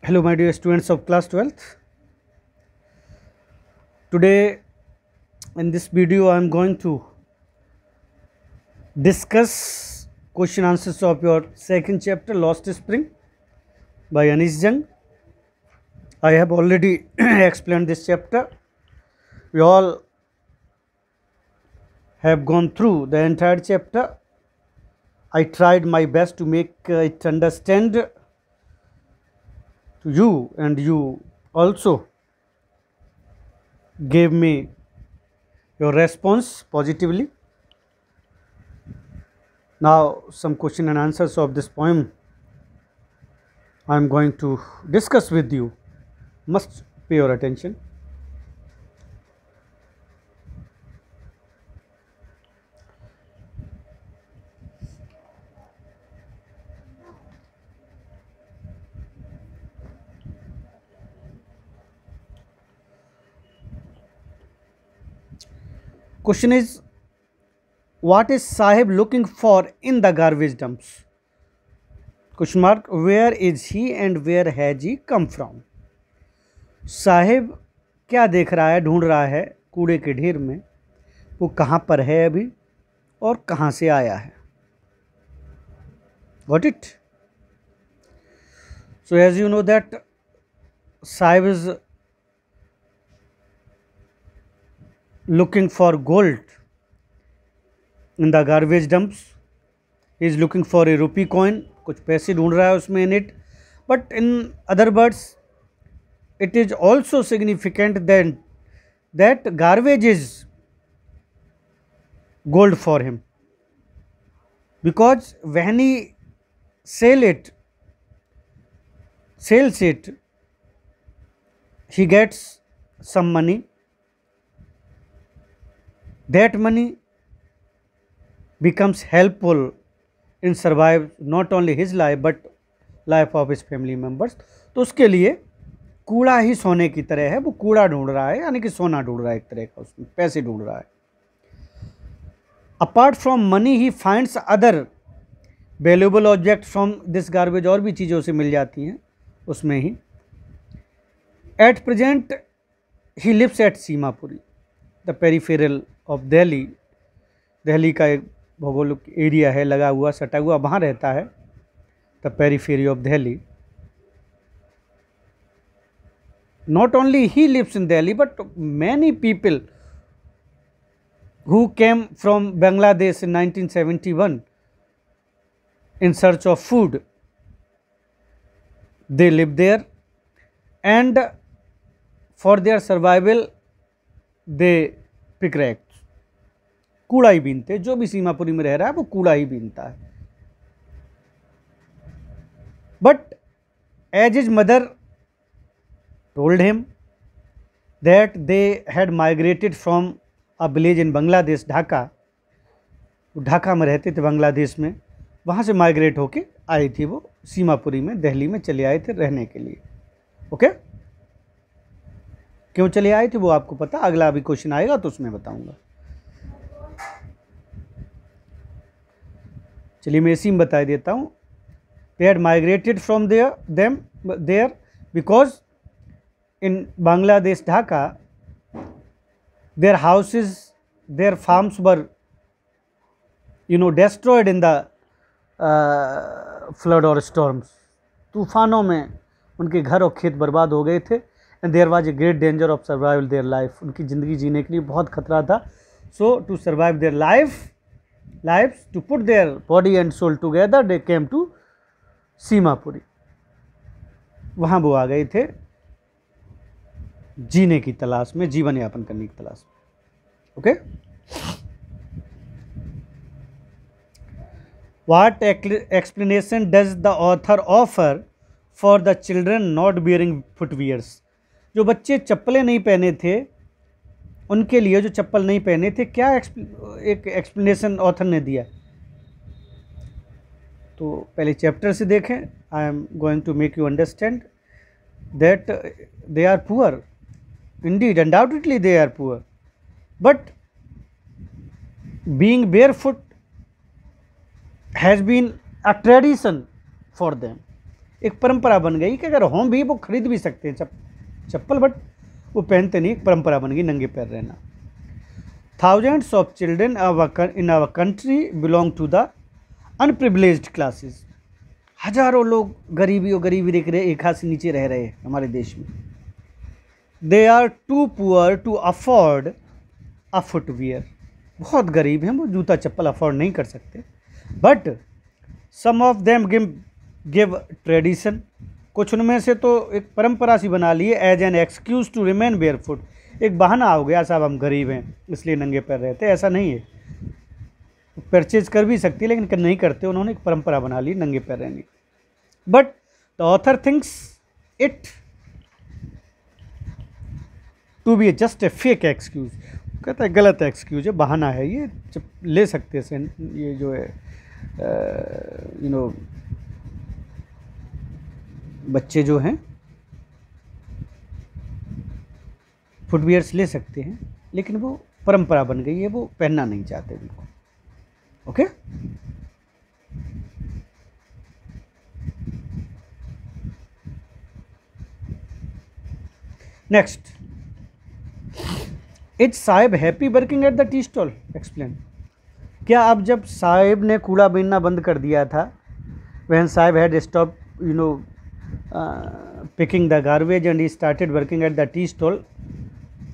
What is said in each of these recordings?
Hello, my dear students of class 12th. Today, in this video, I am going to discuss question answers of your second chapter, Lost Spring, by Anish Jung. I have already explained this chapter. We all have gone through the entire chapter. I tried my best to make it understand to you, and you also gave me your response positively. Now, some question and answers of this poem I am going to discuss with you. Must pay your attention. Question is, what is Sahib looking for in the garbage dumps? Question mark, where is he and where has he come from? Sahib क्या देख रहा है, ढूंढ रहा है कूड़े के ढेर में, वो कहाँ पर है अभी और कहाँ से आया है. Got it? So as you know that Sahib is looking for gold in the garbage dumps. He is looking for a rupee coin. कुछ पैसे ढूंढ रहा है उसमें in it. But in other words, it is also significant then that garbage is gold for him, because when he sells it, he gets some money. That money becomes helpful in survive not only his life but life of his family members. तो उसके लिए कूड़ा ही सोने की तरह है, वो कूड़ा ढूंढ रहा है, यानी कि सोना ढूंढ रहा है, एक तरह का उसमें पैसे ढूंढ रहा है. Apart from money he finds other valuable object from this garbage, और भी चीज़ें उसे मिल जाती हैं उसमें ही. At present he lives at Seemapuri, the peripheral of Delhi. Delhi का एक भौगोलिक एरिया है लगा हुआ, सटा हुआ, वहाँ रहता है. The periphery of Delhi. Not only he lives in Delhi, but many people who came from Bangladesh in 1971 in search of food, they live there, and for their survival they pick racks. कूड़ा ही बीनते, जो भी सीमापुरी में रह रहा है वो कूड़ा ही बीनता है. But as his mother told him that they had migrated from a village in Bangladesh, Dhaka. Dhaka में रहते थे बांग्लादेश में, वहाँ से माइग्रेट होके आई थी वो सीमापुरी में, दिल्ली में चले आए थे रहने के लिए. ओके, क्यों चले आए थे वो आपको पता, अगला अभी क्वेश्चन आएगा तो उसमें बताऊंगा. चलिए मैं इसी में बता देता हूँ. They had migrated from there because in Bangladesh, Dhaka, their houses, their farms were, destroyed in the flood or storms. तूफानों में उनके घर और खेत बर्बाद हो गए थे. and there was a great danger of survival their life. उनकी ज़िंदगी जीने के लिए बहुत खतरा था. So to survive their lives, to put their body and soul together, they came to Seemapuri. वहाँ वो आ गए थे जीने की तलाश में, जीवन यापन करने की तलाश में. Okay, what explanation does the author offer for the children not bearing footwears? जो बच्चे चप्पलें नहीं पहने थे उनके लिए, जो चप्पल नहीं पहने थे, क्या एक एक्सप्लेनेशन ऑथर ने दिया. तो पहले चैप्टर से देखें. I am going to make you understand that they are poor. Indeed, undoubtedly they are poor, but being barefoot has been a tradition for them. एक परंपरा बन गई कि अगर हों भी वो खरीद भी सकते हैं चप्पल, बट वो पहनते नहीं, एक परंपरा बन गई नंगे पैर रहना। Thousands of children in our country belong to the unprivileged classes. हजारों लोग गरीबी देख रहे, एक हाथ से नीचे रह रहे हैं हमारे देश में। They are too poor to afford a footwear. बहुत गरीब हैं, वो जूता चप्पल अफोर्ड नहीं कर सकते। But some of them give tradition, कुछ उनमें से तो एक परंपरा सी बना ली है, as an excuse to remain barefoot. एक बहाना हो गया, साहब हम गरीब हैं इसलिए नंगे पैर रहते। ऐसा नहीं है, परचेज कर भी सकती है लेकिन नहीं करते, उन्होंने एक परंपरा बना ली नंगे पैर रहने की। But the author thinks it to be just a fake excuse. कहता है गलत एक्सक्यूज है, बहाना है ये, जब ले सकते हैं ये जो है बच्चे जो हैं फुटवियर्स ले सकते हैं, लेकिन वो परंपरा बन गई है, वो पहनना नहीं चाहते बिल्कुल। Okay, next, is Sahib happy working at the tea stall? Explain. क्या अब जब साहिब ने कूड़ा बीनना बंद कर दिया था, when Sahib had stop picking the garbage and he started working at the tea stall,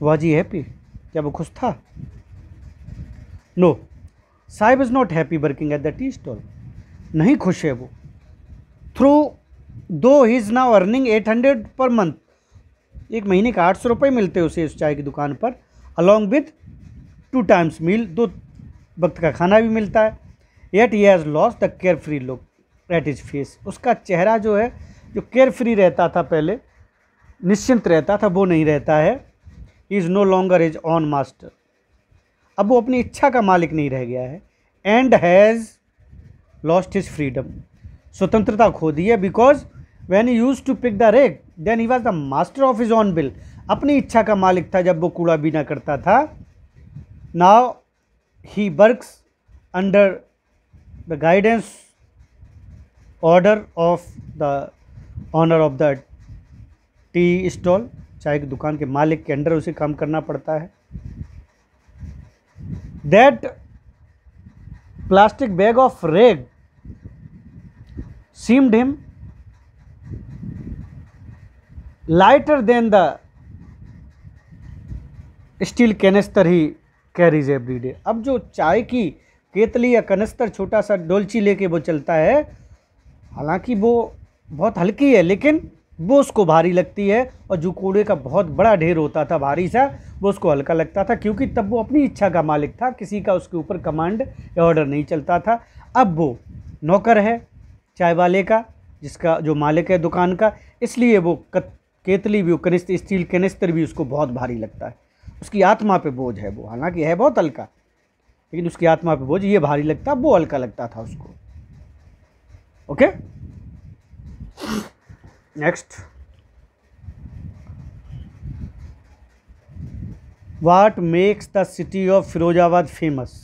was he happy? क्या वो खुश था? No, Sahib is not happy working at the tea stall. नहीं खुश है वो। थ्रू दो he is now earning 800 per month, एक महीने का 800 रुपये मिलते हैं उसे उस चाय की दुकान पर, अलॉन्ग विथ 2 टाइम्स मील, 2 वक्त का खाना भी मिलता है। Yet he has lost the care free look at his face. उसका चेहरा जो है, जो केयर फ्री रहता था पहले, निश्चिंत रहता था, वो नहीं रहता है। He is no longer his own master. अब वो अपनी इच्छा का मालिक नहीं रह गया है। And has lost his freedom. स्वतंत्रता खो दी है, because when he used to pick the rag then he was the master of his own will. अपनी इच्छा का मालिक था जब वो कूड़ा बीना करता था। Now he works under the guidance order of the owner of the tea stall. चाय की दुकान के मालिक के अंडर उसे काम करना पड़ता है। दैट प्लास्टिक बैग ऑफ रेग seemed him lighter than the steel canister he carries every day। अब जो चाय की केतली या कनस्तर, छोटा सा डोलची लेके वो चलता है, हालांकि वो बहुत हल्की है लेकिन वो उसको भारी लगती है, और जो कूड़े का बहुत बड़ा ढेर होता था भारी सा, वो उसको हल्का लगता था, क्योंकि तब वो अपनी इच्छा का मालिक था, किसी का उसके ऊपर कमांड या ऑर्डर नहीं चलता था। अब वो नौकर है चाय वाले का, जिसका जो मालिक है दुकान का, इसलिए वो केतली भी, कनिस्तर, स्टील कैनिस्टर भी उसको बहुत भारी लगता है। उसकी आत्मा पे बोझ है वो, हालांकि है बहुत हल्का, लेकिन उसकी आत्मा पे बोझ ये भारी लगता, वो हल्का लगता था उसको। Okay, next, what makes the city of Firozabad famous?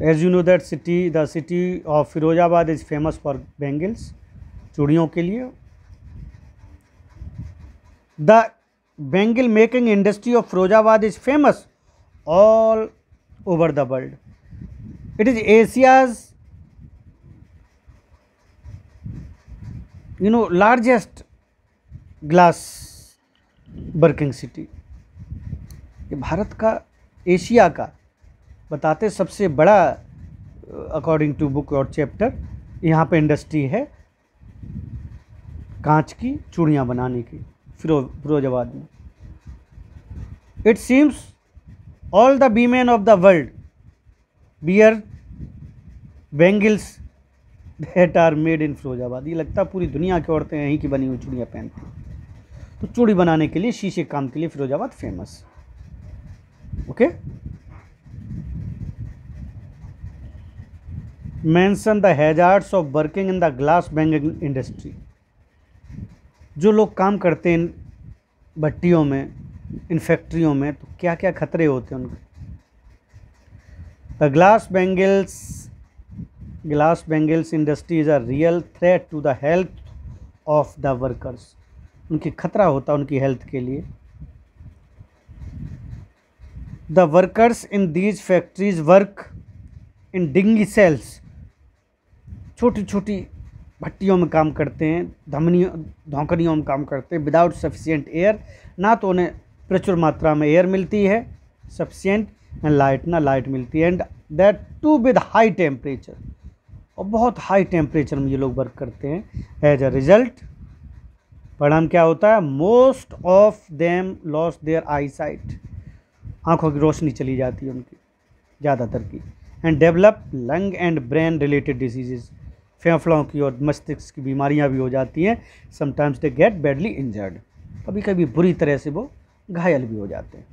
As you know that the city of Firozabad is famous for bangles, चूड़ियों के लिए। The bangle making industry of Firozabad is famous all over the world. It is Asia's largest glass working city। ये भारत का, Asia का बताते सबसे बड़ा, according to book और चैप्टर, यहाँ पे इंडस्ट्री है कांच की चूड़ियाँ बनाने की फिरोजाबाद में। It seems all the women of the world bear bangles that are made in Firozabad. ये लगता है पूरी दुनिया की औरतें यहीं की बनी हुई चूड़ियाँ पहनती हैं। तो चूड़ी बनाने के लिए, शीशे काम के लिए Firozabad famous. Okay, mention the hazards of working in the glass bangle industry. जो लोग काम करते हैं इन भट्टियों में, इन फैक्ट्रियों में, तो क्या क्या खतरे होते हैं उनके। The glass bangles glass bangles industry is a real threat to the health of the workers. उनकी खतरा होता है उनकी हेल्थ के लिए। The workers in these factories work in dingy cells, छोटी छोटी भट्टियों में काम करते हैं, धौंकनियों में काम करते हैं, विदाउट सफिशिएंट एयर, ना तो उन्हें प्रचुर मात्रा में एयर मिलती है सफिशिएंट, एंड लाइट ना लाइट मिलती है, and that too with high temperature, और बहुत हाई टेम्परेचर में ये लोग वर्क करते हैं। एज अ रिजल्ट परिणाम क्या होता है? Most of them loss their eye sight, आँखों की रोशनी चली जाती है उनकी ज़्यादातर की, and develop lung and brain related disease, फेफड़ों की और मस्तिष्क की बीमारियां भी हो जाती हैं। Sometimes they get badly injured, कभी कभी बुरी तरह से वो घायल भी हो जाते हैं।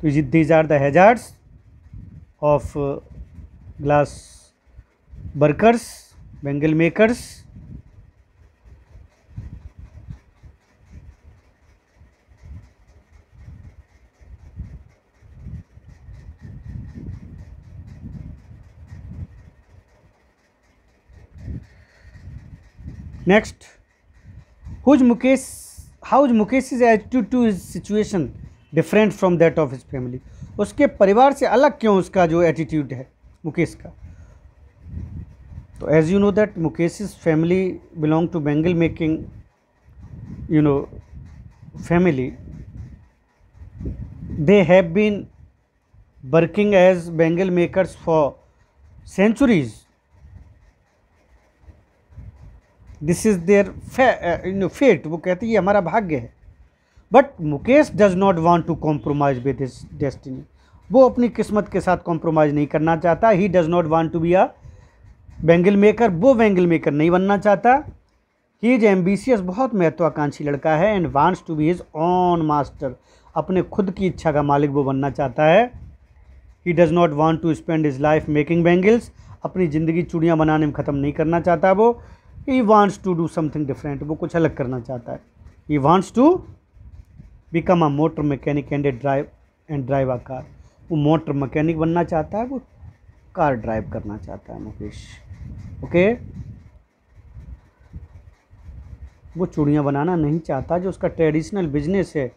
तो these are the hazards of glass workers, bangle makers. Next, how is Mukesh's attitude to his situation different from that of his family? उसके परिवार से अलग क्यों उसका जो एटीट्यूड है मुकेश का? तो as you know that Mukesh's family belong to Bengal making family. They have been working as Bengal makers for centuries. This is their fate, वो कहती है ये हमारा भाग्य है। But Mukesh does not want to compromise with his destiny, वो अपनी किस्मत के साथ कॉम्प्रोमाइज़ नहीं करना चाहता। He does not want to be a bangle maker, वो बेंगल मेकर नहीं बनना चाहता। ही इज एम्बिशियस, बहुत महत्वाकांक्षी लड़का है, and wants to be his own master, अपने खुद की इच्छा का मालिक वो बनना चाहता है। He does not want to spend his life making bangles, अपनी ज़िंदगी चूड़ियाँ बनाने में ख़त्म नहीं करना चाहता वो। He wants to do something different, वो कुछ अलग करना चाहता है। He wants to become a motor mechanic and drive a car, वो मोटर मैकेनिक बनना चाहता है, वो कार ड्राइव करना चाहता है मुकेश। ओके, वो चूड़ियाँ बनाना नहीं चाहता, जो उसका ट्रेडिशनल बिजनेस है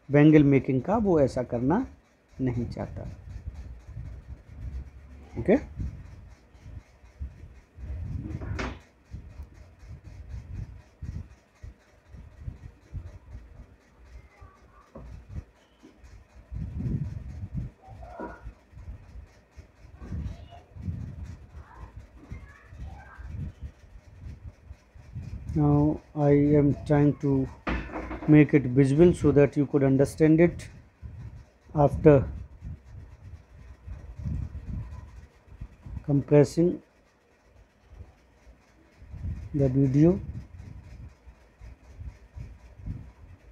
बेंगल मेकिंग का, वो ऐसा करना नहीं चाहता। Okay, now I am trying to make it visible so that you could understand it after compressing the video.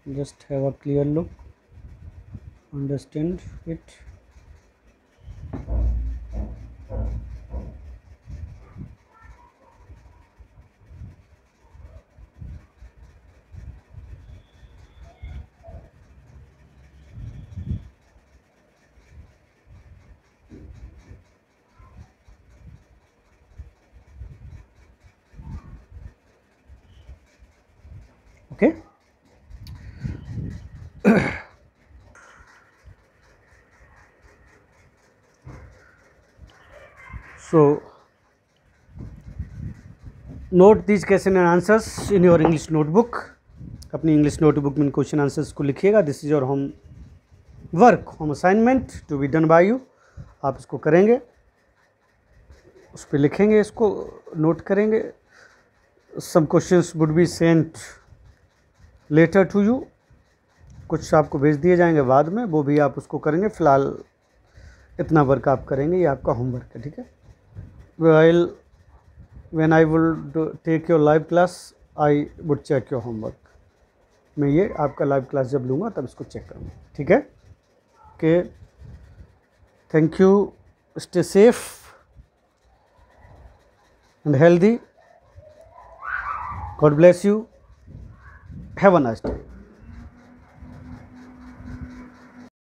Just have a clear look, understand it. Okay. So note these question and answers in your English notebook. अपनी English notebook में question answers को लिखिएगा। This is your homework, home assignment to be done by you. आप इसको करेंगे, उस पर लिखेंगे, इसको नोट करेंगे। Some questions would be sent later to you, कुछ आपको भेज दिए जाएंगे बाद में, वो भी आप उसको करेंगे। फ़िलहाल इतना वर्क आप करेंगे, ये आपका होमवर्क है, ठीक है। When I will take your live class I would check your homework. मैं ये आपका लाइव क्लास जब लूँगा तब इसको चेक करूँगा, ठीक है। Okay, thank you, stay safe and healthy, God bless you, have a nice day.